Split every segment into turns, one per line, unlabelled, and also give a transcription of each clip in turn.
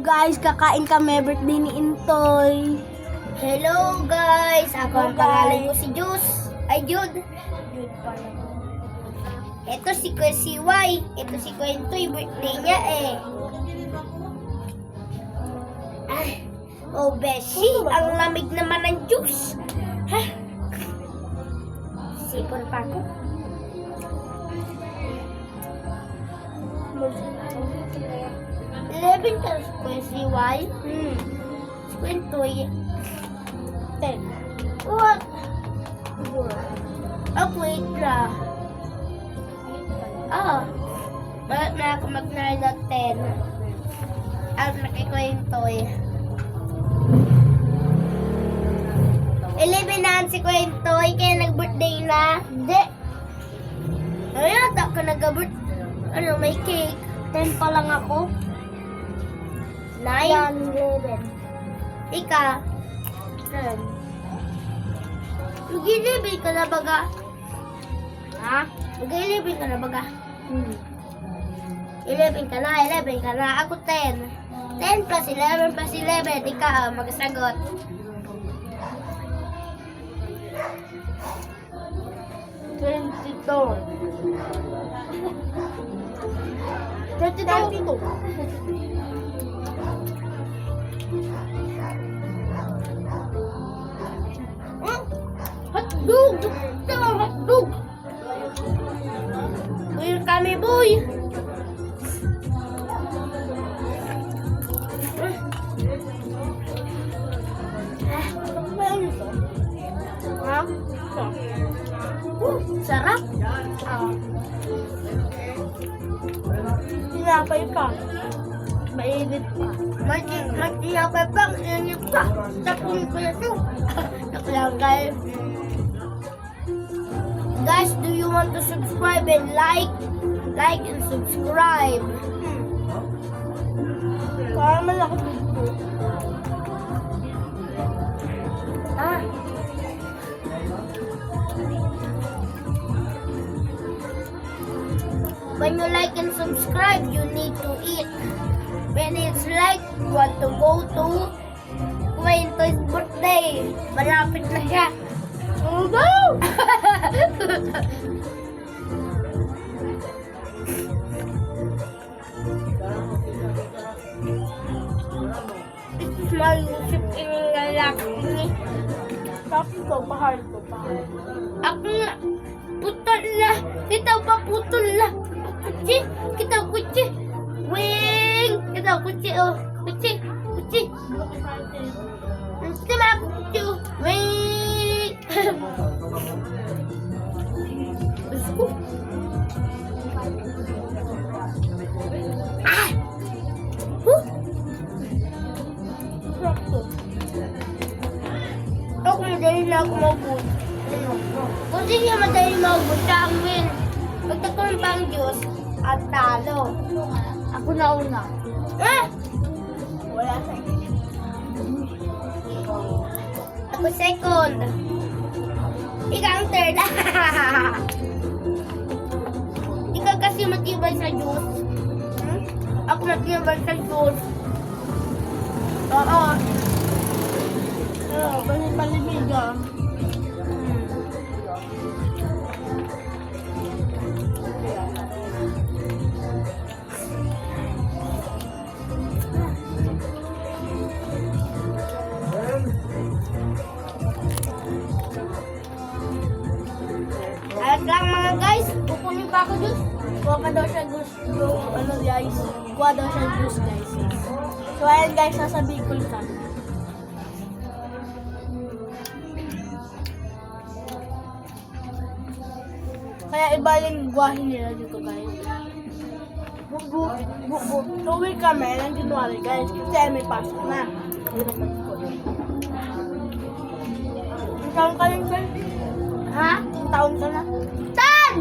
guys, kakain kami, birthday ni Intoy.
Hello guys! Ako ang pangalan ko si Juice. Ay, Jude. Ito si Y. Ito si Kwentoy. Birthday niya eh. Ay, oh Beshi. Ang lamig naman ng juice. Ha? Sipon pa ako. Eleven ka si Y. Si Kwentoy. 10. What? Oh, wait na. Bakit na ako mag-9 at 10? At nakikwentoy. 11 na si Kwentoy, kaya nag-birthday na. Hindi. Ano yata ka nag-birthday? Ano, may cake.
10 pa lang ako.
9? 11. Ika? 10. Mag-11 ka na baga? Ha? Mag-11 ka na baga? 11 ka na. Ako 10. 10 plus 11 plus 11. Ikaw, magsagot.
22. 32.
Hotdog! Hotdog! Uy, kami boy! Ha? Sarap!
Tinapay pa. Mainit pa.
Magtinapay pa, init pa. Tapos ko na ito. Naklang guys. Guys, do you want to subscribe and like? Like and subscribe.
Parang malaki dito.
Ah. When you like and subscribe, you need to eat. When it's like, you want to go to Kwentoy's birthday. Malapit na siya.
Oh, no!
Small Yusuf ini lalaki ni.
Tapos ko, pahal ko.
Ako nga, putol na. Kita pa putol na. Kutsi, kita kutsi. Wing! Kita kutsi, oh. Kutsi. Gusto na ako kutsi, oh. Wing! Gusto. Ah!
Sarap to.
Ako madali na ako maubos. Kung hindi madali maubos, siya ang win. Pag nagkaroon pa ang Diyos, at talo.
Ako na una.
Ah!
Wala sa
Ako second. Ikaw ang third. Ikaw kasi matibay sa juice. Ako matibay sa juice. Oo.
Balik palimigan.
Alat lang mga guys. Kukunin pa ako juice.
Kuha pa daw siya guys. Ano guys? Kuha daw siya juice guys. So ayan guys, nasa Bicol kami. Kaya iba yung guwahin nila dito guys. Tuwi kami ng January guys. Kasi may pasok na. Ang taon ka lang sir?
Ha?
Ang taon ka na?
Tan!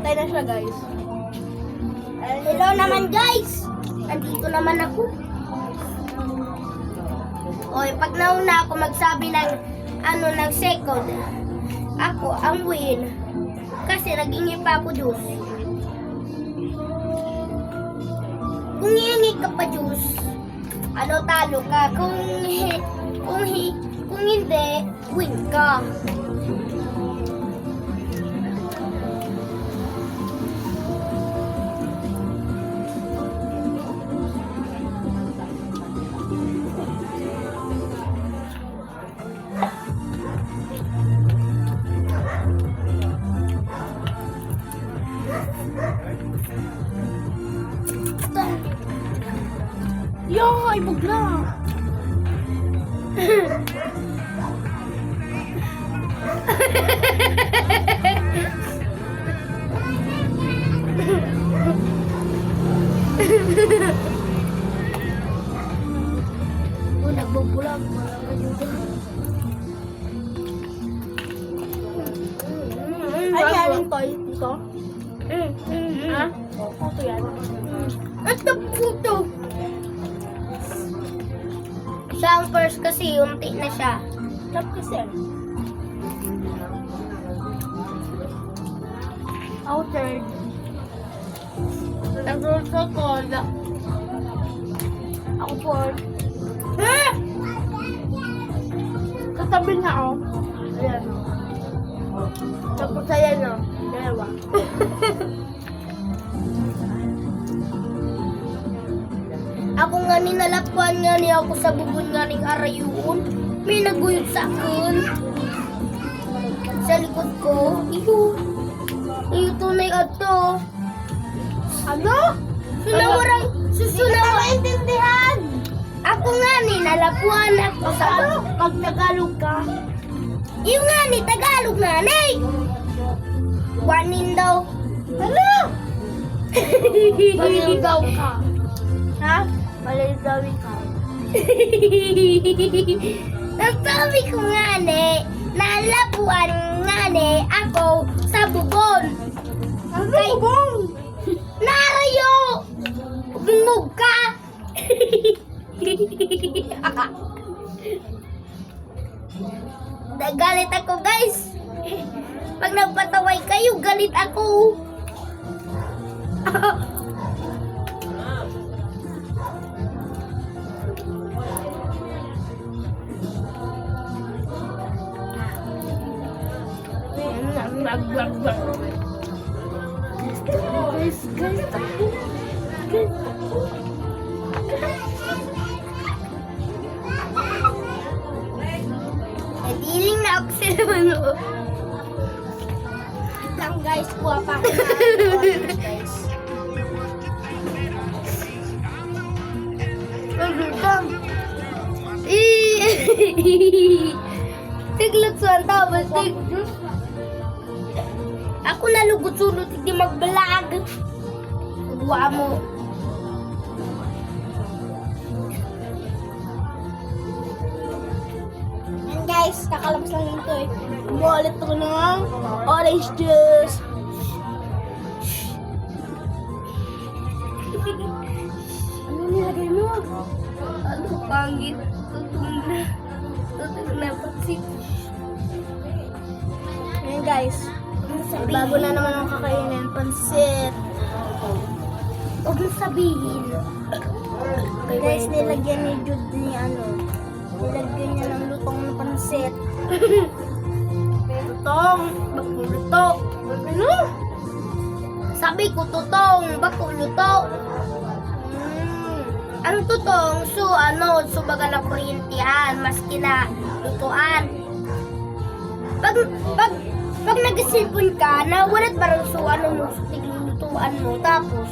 Tayo na siya guys.
Hello naman guys. Andito naman ako. Oy, pag nauna ako magsabi ng ng second, ako ang win. Kasi naghingi pa ako juice. Kung hihingi ka pa juice, ano, talo ka. Kung hindi, win ka.
Yo, ay bugla.
Oh, nagbubulag.
Ano yan toy dito? Ha? Ito yan.
Ito puto. Siya ang first kasi, unti na siya.
Tap kasi. Ako third. Nag-roll sa cola. Ako fourth. Katabi na ako. Ayan. Tapos ayan o. Dalawa.
Ako nga ni nalapuan nga ni ako sa bubon nga ning arayun. May naguyod sa akin. Sa likod ko. Iyo tunay ato.
Ano?
Sunawarang, susunawarang.
Maintindihan!
Ako nga ni nalapuan ako sa
Ano? Pag Tagalog ka.
iyo nga ni Tagalog nga ni. Wanin daw.
Ano? Maliligaw ka. Ha? Maliligaw ka.
Nasabi ko nga ni, nalapuan nga ni ako sa bubon.
Ano bong?
Narayo! Bumog ka! Galit ako guys. Pag nagpataway kayo, galit ako.
Guys, takbo. Guys, takbo.
Nadiling na ako sa ano.
Lang guys, kuha pa ako na guys.
Tiglat sa tapos ako nalugod sulot hindi magbalag. Buwa mo.
And guys, kakalabas lang nito eh. Umuulit ako ng orange juice. Ano nilagay mo?
Ano pangit? Tutong na. Tutong na pansit.
Ayan guys, bago na naman ang kakainin. Pansit.
Huwag mo sabihin.
Guys, nilagyan ni Jude ni ano. Nilagyan niya ng lutong na pansit. Lutong. Bakulo. Ano?
Sabi ko tutong, bako luto. Ang tutong, so baga na kuryentihan, maski na lutuan. Pag nag-cellphone ka, nawalat parang ano mo, tiglulutuan mo, tapos,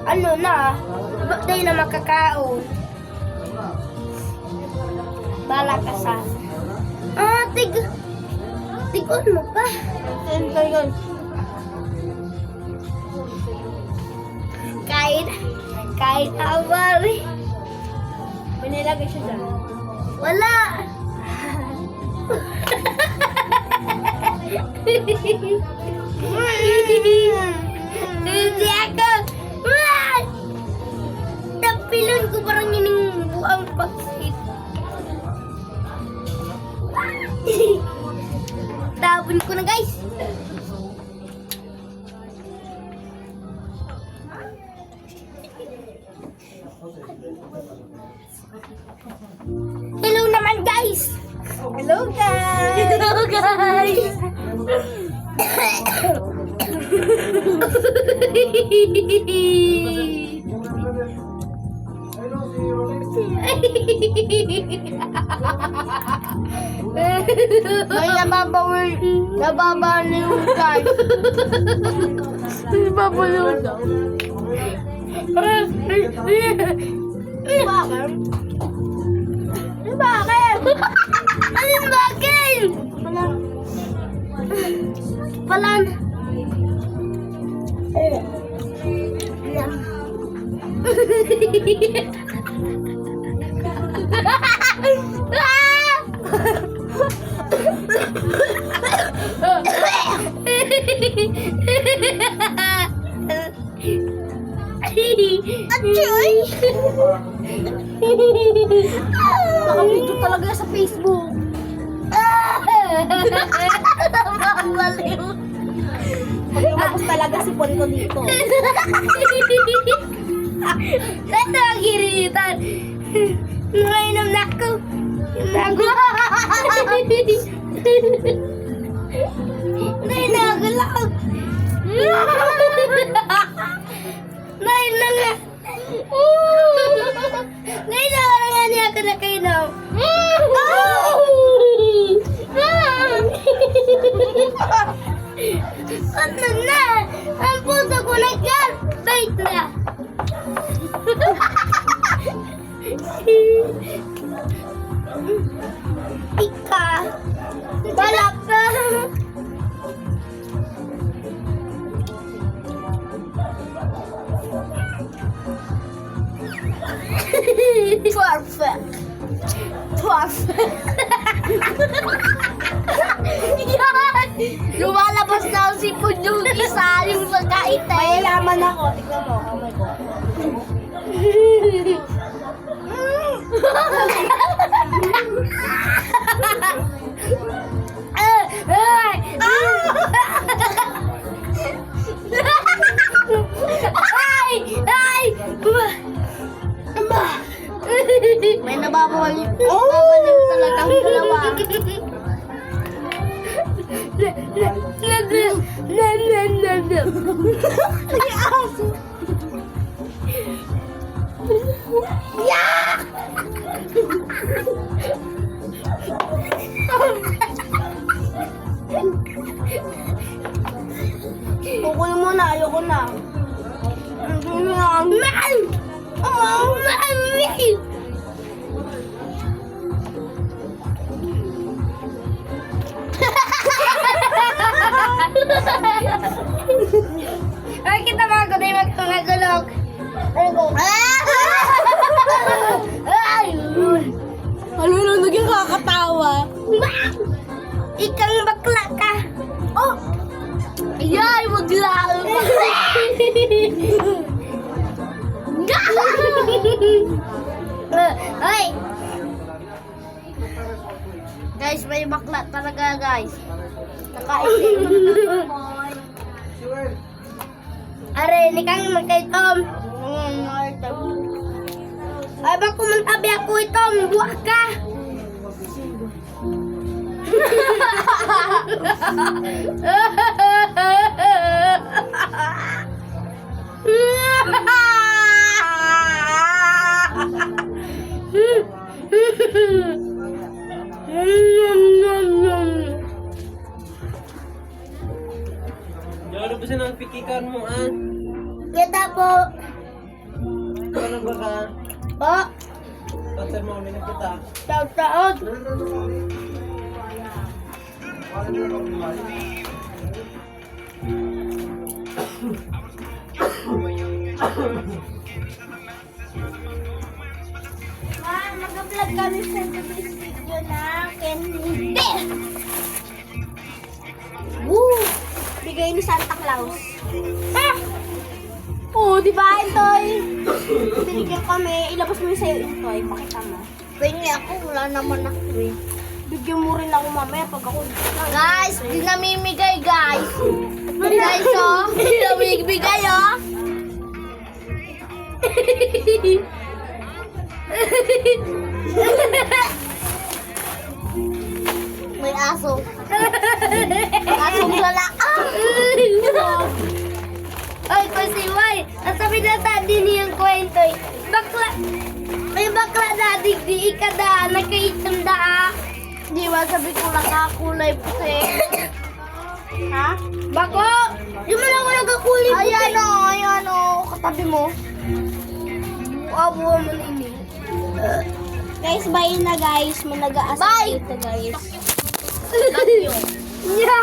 ano na, dahil na makakaon. Bala ka sa, tigon mo pa.
Ayan guys.
Kahit awari.
May nilagay siya dyan.
Wala. Hindi ako. Tapilon ko parang yung buang pagsit. Tabon ko na guys. May nababaliw guys.
Nababaliw daw. Bakit? Bakit?
Alin bakit? Palan. Achoy!
Nakapito talaga sa Facebook.
Nababaliw.
Tapos talaga si Ponto dito.
Ito ang giritan. Nainom na ako. Nainagalaw. Nainanga. Nainanga nga niya ako na kainaw. Ano na? Ang puso ko nag-bait na. Ika. Wala pa.
Perfect. Perfect.
Yan! Lumalabas na ang sipon yung isa, yung sa kaite.
Mayayaman ako. Tignan mo. Oh my God.
Ay! Ay! May nababaliw. Nababaliw talagang dalawa. Yeah!
Kukunin mo na. Ayoko na.
Man! Oh, mami! Ay, kita mga kuday magpangagulog. Ay!
Ano nang naging kakatawa?
Ikang bakla ka. Oh!
Yay! Maglaro!
Ay! Guys, may bakla talaga, guys.
Nakaisip mo na.
Are, ni kang magkaitom. Ay, ba kumantabi ako itom. Buwak ka.
Jangan lupa senang pikirkan mo ah.
Kita po.
Ano ba ka?
Po.
Tatay mo ulit kita.
Taon-taon.
Mag-vlog kami sa today's video na candy. Woo! Bigay ni Santa Claus. Oo, di ba, Intoy? Binigyan kami. Ilabas mo yung sa'yo, Intoy. Pakita mo.
Pengi ako, wala naman ako eh.
Bigyan mo rin ako mamaya pag ako.
Guys, di namimigay guys. Guys, oh. Di namimigay, oh. May aso. Asong lalaka. Ay, kasi why? Nasabi na tadi niyang kwento eh. Bakla, ay bakla dadig di ikada, nakaitim da.
Di ba sabi ko nakakulay puti? Ha?
Bako, di man ako nagkakulay puti.
Ayan o, katabi mo.
Abo mo ini.
Guys, bye na guys. Managa-asa
Bye!
dito guys.
Yeah.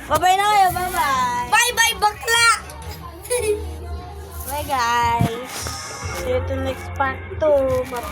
Bye-bye na kayo, bye-bye.
Bye-bye, bakla!
Bye guys. See you to next part 2.